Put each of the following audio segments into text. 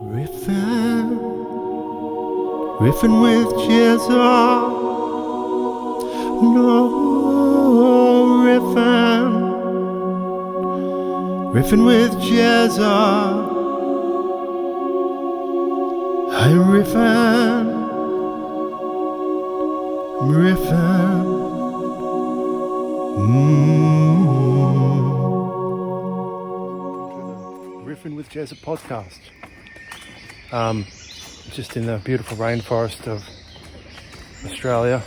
Riffin, riffin with Jeza. No, riffin with Jeza. Hey, riffin. Riffin with Jeza podcast. Just in the beautiful rainforest of Australia,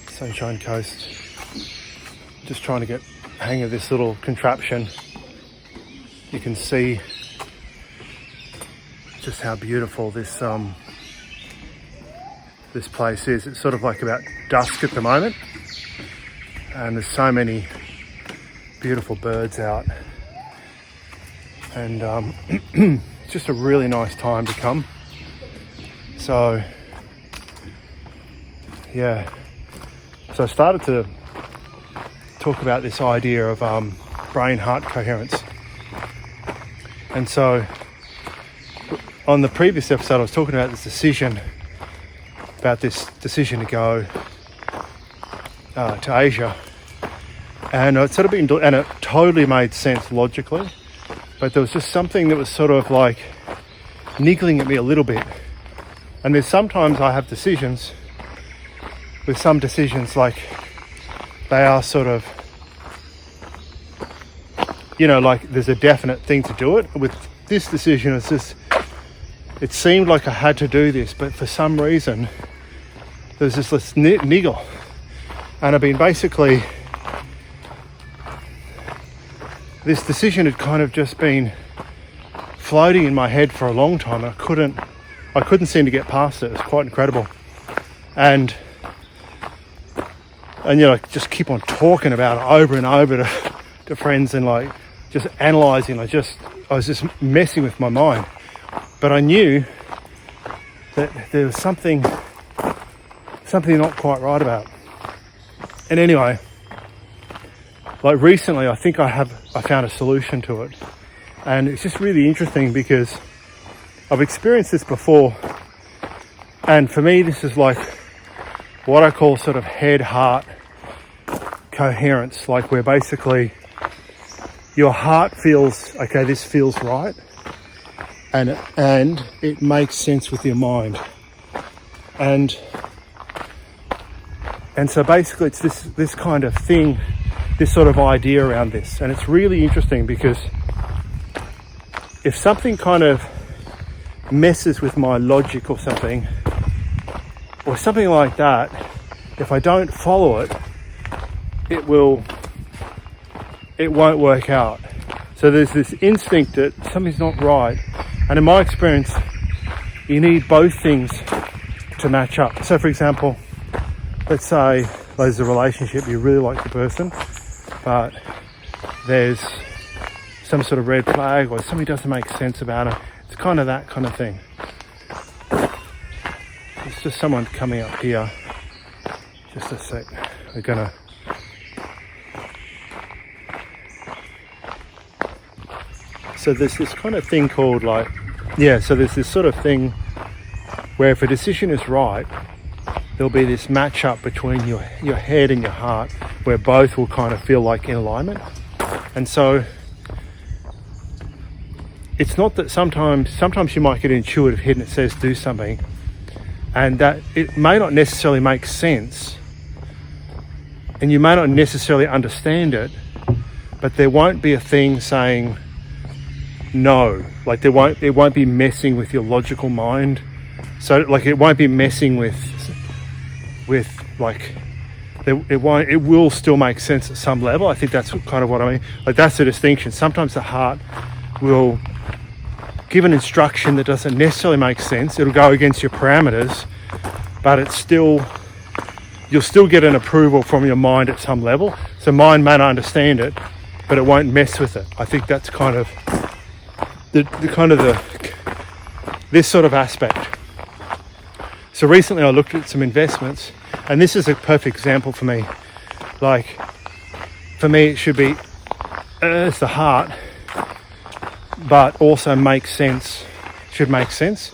Sunshine Coast. Just trying to get the hang of this little contraption. You can see just how beautiful this place is. It's sort of like about dusk at the moment, and there's so many beautiful birds out, and it's just a really nice time to come. So yeah, so I started to talk about this idea of brain-heart coherence. And so on the previous episode I was talking about this decision to go to Asia, and it sort of and it totally made sense logically, but there was just something that was sort of like niggling at me a little bit. And there's sometimes I have decisions, with some decisions, like they are sort of, like there's a definite thing to do it. With this decision, it's just, it seemed like I had to do this, but for some reason there's this niggle, and I've been basically, this decision had kind of just been floating in my head for a long time, and I couldn't seem to get past it. It was quite incredible. And just keep on talking about it over and over to friends, and like just analysing. I was just messing with my mind. But I knew that there was something not quite right about it. And anyway, like recently I think I found a solution to it. And it's just really interesting because I've experienced this before, and for me this is like what I call sort of head-heart coherence, like where basically your heart feels, okay, this feels right, and it makes sense with your mind, and so basically it's this kind of thing, this sort of idea around this. And it's really interesting because if something kind of messes with my logic or something like that, if I don't follow it, it won't work out. So there's this instinct that something's not right, and in my experience you need both things to match up. So for example, let's say there's a relationship, you really like the person, but there's some sort of red flag or something doesn't make sense about it. It's kind of that kind of thing. It's just someone coming up here. Just a sec. We're gonna. So there's this kind of thing called so there's this sort of thing where if a decision is right, there'll be this match up between your head and your heart where both will kind of feel like in alignment. And so it's not that sometimes you might get an intuitive hit and it says do something, and that it may not necessarily make sense, and you may not necessarily understand it, but there won't be a thing saying no. Like it won't be messing with your logical mind. So like it won't be messing with like it will still make sense at some level. I think that's kind of what I mean. Like that's the distinction. Sometimes the heart will give an instruction that doesn't necessarily make sense. It'll go against your parameters, but you'll still get an approval from your mind at some level. So mind may not understand it, but it won't mess with it. I think that's kind of this sort of aspect. So recently I looked at some investments, and this is a perfect example for me. Like for me it should be it's the heart, but also makes sense. should make sense.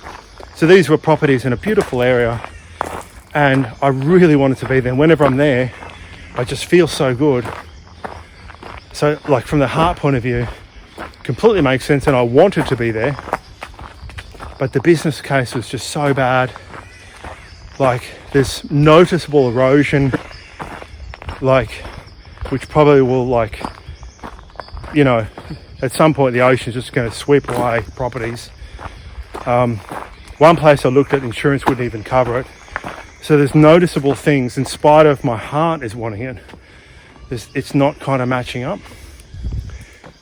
So these were properties in a beautiful area, and I really wanted to be there. Whenever I'm there, I just feel so good. So like from the heart point of view, completely makes sense, and I wanted to be there, but the business case was just so bad. Like there's noticeable erosion, like which probably will, like, you know, at some point the ocean's just going to sweep away properties. One place I looked at, insurance wouldn't even cover it. So there's noticeable things, in spite of my heart is wanting it, it's not kind of matching up.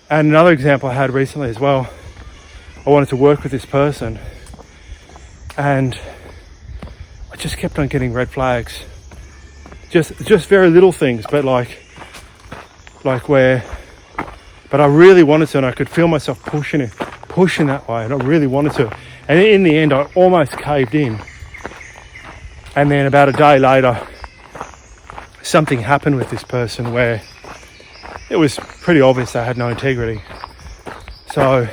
And another example I had recently as well, I wanted to work with this person, and I just kept on getting red flags. Just very little things, but like where, but I really wanted to, and I could feel myself pushing that way, and I really wanted to. And in the end, I almost caved in. And then about a day later, something happened with this person where it was pretty obvious they had no integrity. So,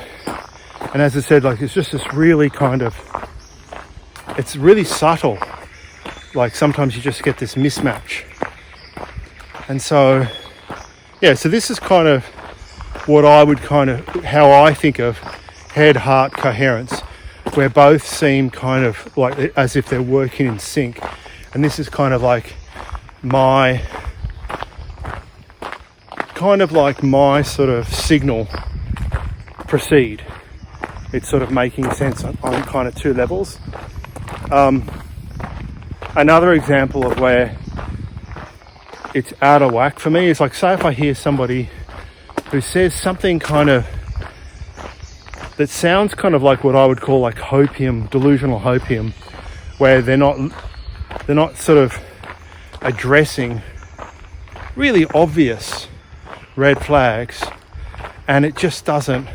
and as I said, like, it's just this really kind of, it's really subtle. Like sometimes you just get this mismatch. And so, yeah, so this is kind of what I would kind of, how I think of head-heart coherence, where both seem kind of like as if they're working in sync. And this is kind of like my sort of signal, proceed. It's sort of making sense on kind of two levels. Another example of where it's out of whack for me is, like, say if I hear somebody who says something kind of that sounds kind of like what I would call like hopium, delusional hopium, where they're not sort of addressing really obvious red flags, and it just doesn't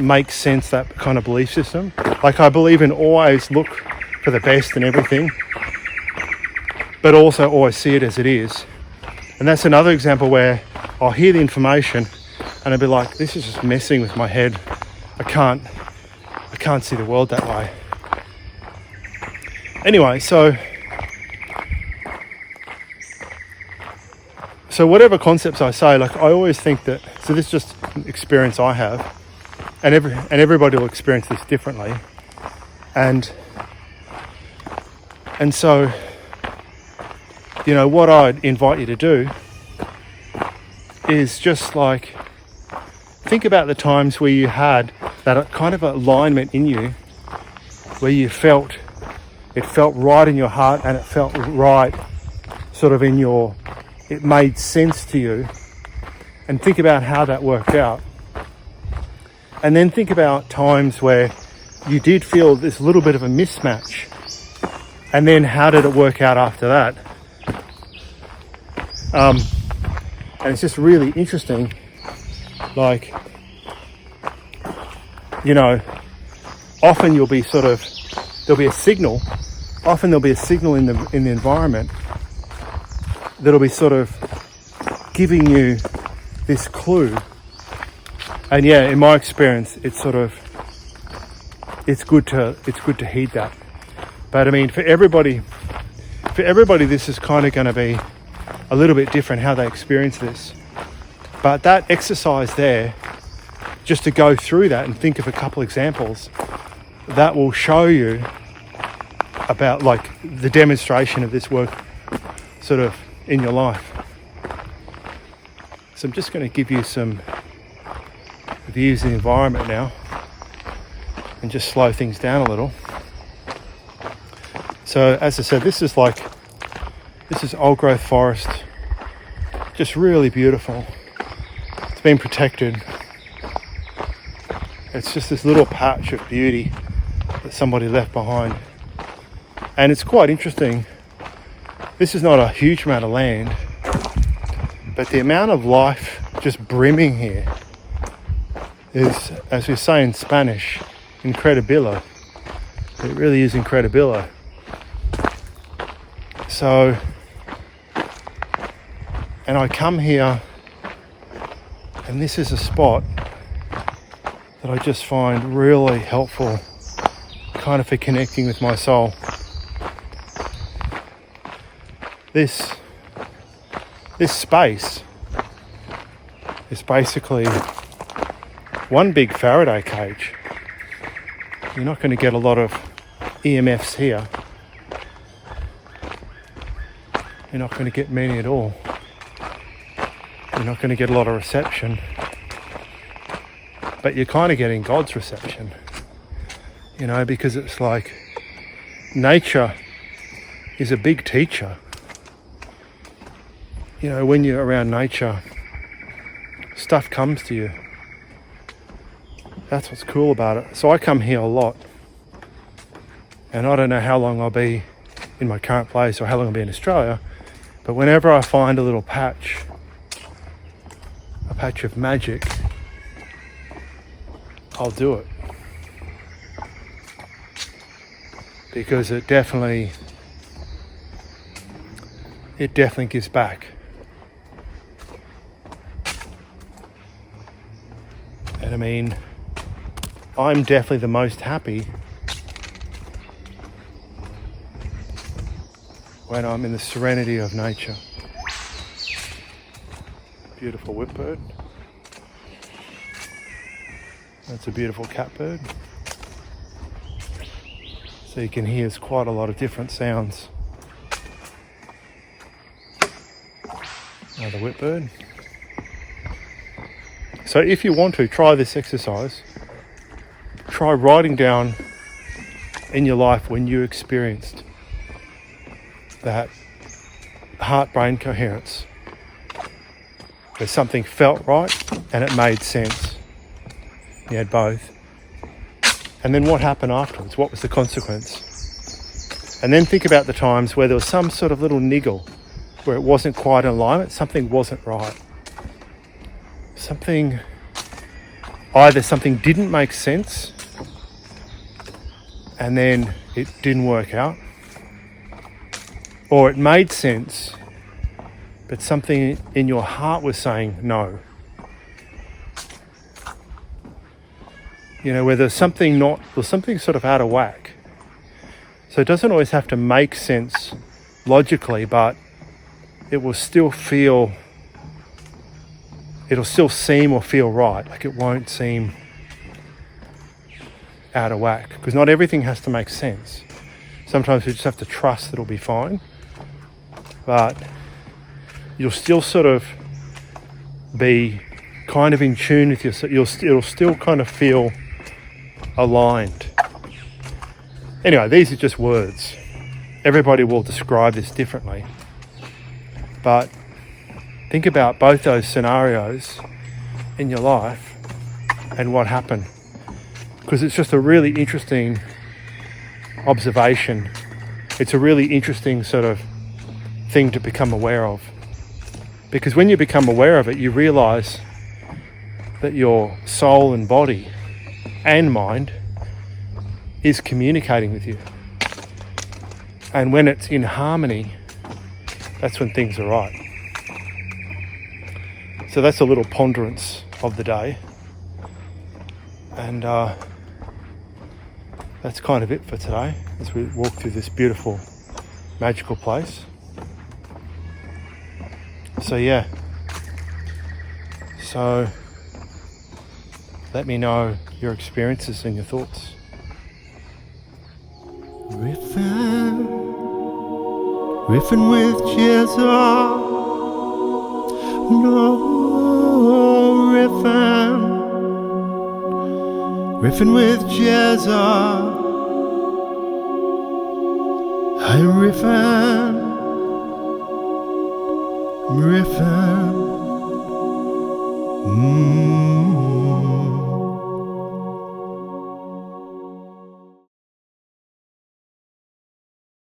make sense, that kind of belief system. Like, I believe in always look for the best in everything, but also always see it as it is. And that's another example where I'll hear the information and I'll be like, this is just messing with my head. I can't see the world that way. Anyway, so whatever concepts I say, like, I always think that, so this is just an experience I have, and everybody will experience this differently. And so, you know, what I'd invite you to do is just like think about the times where you had that kind of alignment in you, where you felt right in your heart, and it felt right sort of in your, it made sense to you, and think about how that worked out. And then think about times where you did feel this little bit of a mismatch, and then how did it work out after that? And it's just really interesting, like, you know, often there'll be a signal in the environment that'll be sort of giving you this clue. And yeah, in my experience, it's good to heed that. But I mean, for everybody, this is kind of going to be a little bit different how they experience this. But that exercise there, just to go through that and think of a couple examples, that will show you about like the demonstration of this work sort of in your life. So I'm just going to give you some views of the environment now and just slow things down a little. So as I said, this is old growth forest, just really beautiful. It's been protected. It's just this little patch of beauty that somebody left behind. And it's quite interesting. This is not a huge amount of land, but the amount of life just brimming here is, as we say in Spanish, incredibilo. It really is incredibilo. So, and I come here, and this is a spot that I just find really helpful kind of for connecting with my soul. This space is basically one big Faraday cage. You're not going to get a lot of EMFs here. You're not going to get many at all. You're not going to get a lot of reception. But you're kind of getting God's reception, you know, because it's like nature is a big teacher. You know, when you're around nature, stuff comes to you. That's what's cool about it. So I come here a lot, and I don't know how long I'll be in my current place or how long I'll be in Australia, but whenever I find a little patch of magic, I'll do it, because it definitely gives back. And I mean, I'm definitely the most happy when I'm in the serenity of nature. Beautiful whipbird. That's a beautiful catbird. So you can hear quite a lot of different sounds. Another whipbird. So if you want to try this exercise, try writing down in your life when you experienced that heart-brain coherence, where something felt right and it made sense. You had both. And then what happened afterwards? What was the consequence? And then think about the times where there was some sort of little niggle, where it wasn't quite in alignment, something wasn't right. Either something didn't make sense and then it didn't work out, or it made sense but something in your heart was saying no. You know, where there's something sort of out of whack. So it doesn't always have to make sense logically, but it'll still seem or feel right. Like it won't seem out of whack, because not everything has to make sense. Sometimes you just have to trust that it'll be fine, but you'll still sort of be kind of in tune with yourself. It'll still kind of feel aligned. Anyway, these are just words. Everybody will describe this differently. But think about both those scenarios in your life and what happened. Because it's just a really interesting observation. It's a really interesting sort of thing to become aware of. Because when you become aware of it, you realize that your soul and body and mind is communicating with you. And when it's in harmony, that's when things are right. So that's a little ponderance of the day. And that's kind of it for today as we walk through this beautiful, magical place. So yeah. So let me know your experiences and your thoughts. Riffin with Jeza. No, riffin with Jeza. Hi, riffin. Riffin.